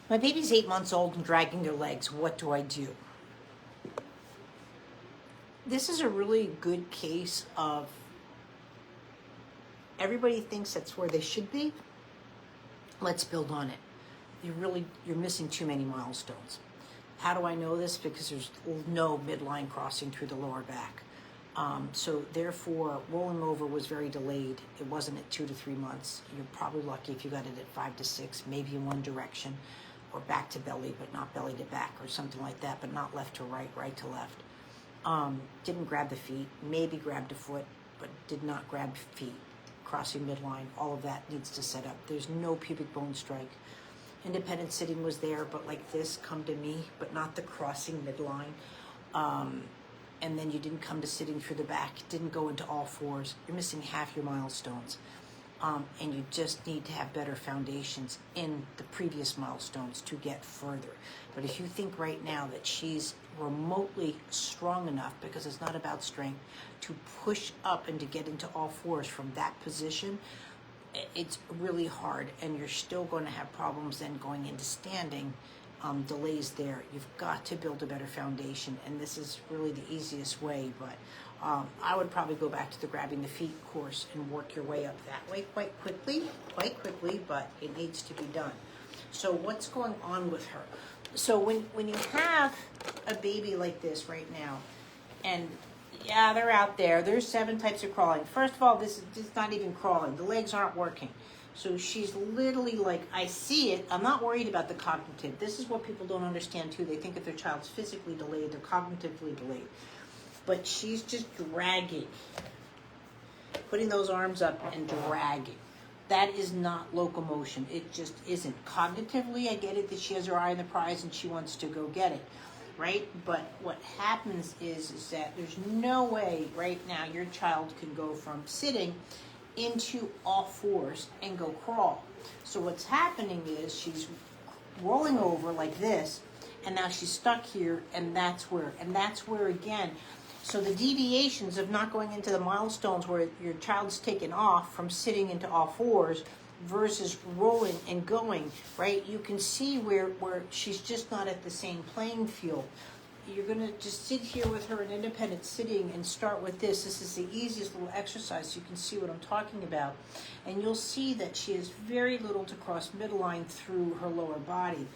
My baby's 8 months old and dragging their legs. What do I do? This is a really good case of everybody thinks that's where they should be. Let's build on it. You're missing too many milestones. How do I know this? Because there's no midline crossing through the lower back. So therefore, rolling over was very delayed. It wasn't at 2 to 3 months. You're probably lucky if you got it at 5 to 6, maybe in one direction, or back to belly, but not belly to back, or something like that, but not left to right, right to left. Didn't grab the feet, maybe grabbed a foot, but did not grab feet. Crossing midline, all of that needs to set up. There's no pubic bone strike. Independent sitting was there, but like this, come to me, but not the crossing midline. And then you didn't come to sitting through the back, didn't go into all fours. You're missing half your milestones. And you just need to have better foundations in the previous milestones to get further. But if you think right now that she's remotely strong enough, because it's not about strength, to push up and to get into all fours from that position, it's really hard, and you're still going to have problems then going into standing. Delays there. You've got to build a better foundation, and this is really the easiest way, but I would probably go back to the grabbing the feet course and work your way up that way quite quickly, but it needs to be done. So what's going on with her? So when you have a baby like this right now, and yeah, they're out there. There's 7 types of crawling. First of all, this is not even crawling. The legs aren't working. So she's literally like, I see it. I'm not worried about the cognitive. This is what people don't understand too. They think if their child's physically delayed, they're cognitively delayed. But she's just dragging, putting those arms up and dragging. That is not locomotion. It just isn't. Cognitively, I get it that she has her eye on the prize and she wants to go get it, right? But what happens is that there's no way right now your child can go from sitting into all fours and go crawl. So what's happening is she's rolling over like this, and now she's stuck here, and that's where again, so the deviations of not going into the milestones where your child's taken off from sitting into all fours versus rolling and going, right? You can see where she's just not at the same playing field. You're going to just sit here with her in independent sitting and start with this. This is the easiest little exercise so you can see what I'm talking about. And you'll see that she has very little to cross midline through her lower body.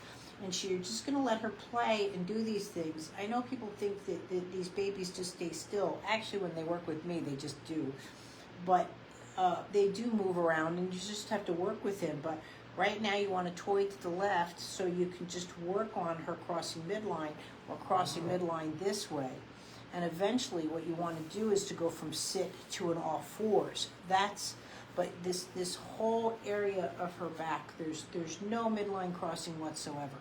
And you're just going to let her play and do these things. I know people think that these babies just stay still. Actually, when they work with me, they just do. But they do move around, and you just have to work with him. But right now you want to toy to the left so you can just work on her crossing midline or crossing midline this way. And eventually what you want to do is to go from sit to an all fours. But this whole area of her back, there's no midline crossing whatsoever.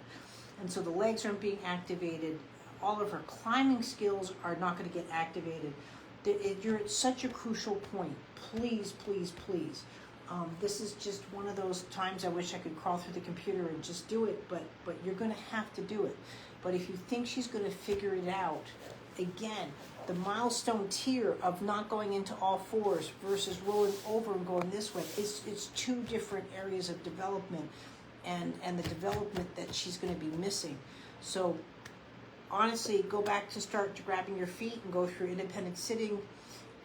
And so the legs aren't being activated. All of her climbing skills are not going to get activated. You're at such a crucial point. Please, please, please. This is just one of those times I wish I could crawl through the computer and just do it, but you're going to have to do it. But if you think she's going to figure it out, again, the milestone tier of not going into all fours versus rolling over and going this way, it's 2 different areas of development and the development that she's going to be missing. So honestly, go back to start to grabbing your feet and go through independent sitting,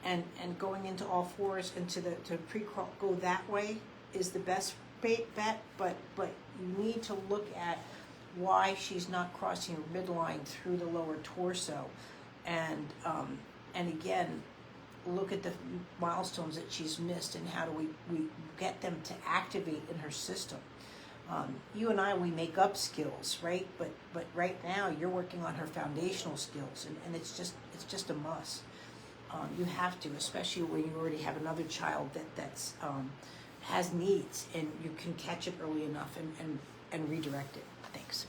and going into all fours and to pre-crawl, go that way is the best bet, but you need to look at why she's not crossing her midline through the lower torso, and again, look at the milestones that she's missed and how do we get them to activate in her system. You and I, we make up skills, right? But right now you're working on her foundational skills, and it's just a must. You have to, especially when you already have another child that's has needs, and you can catch it early enough and redirect it. Thanks.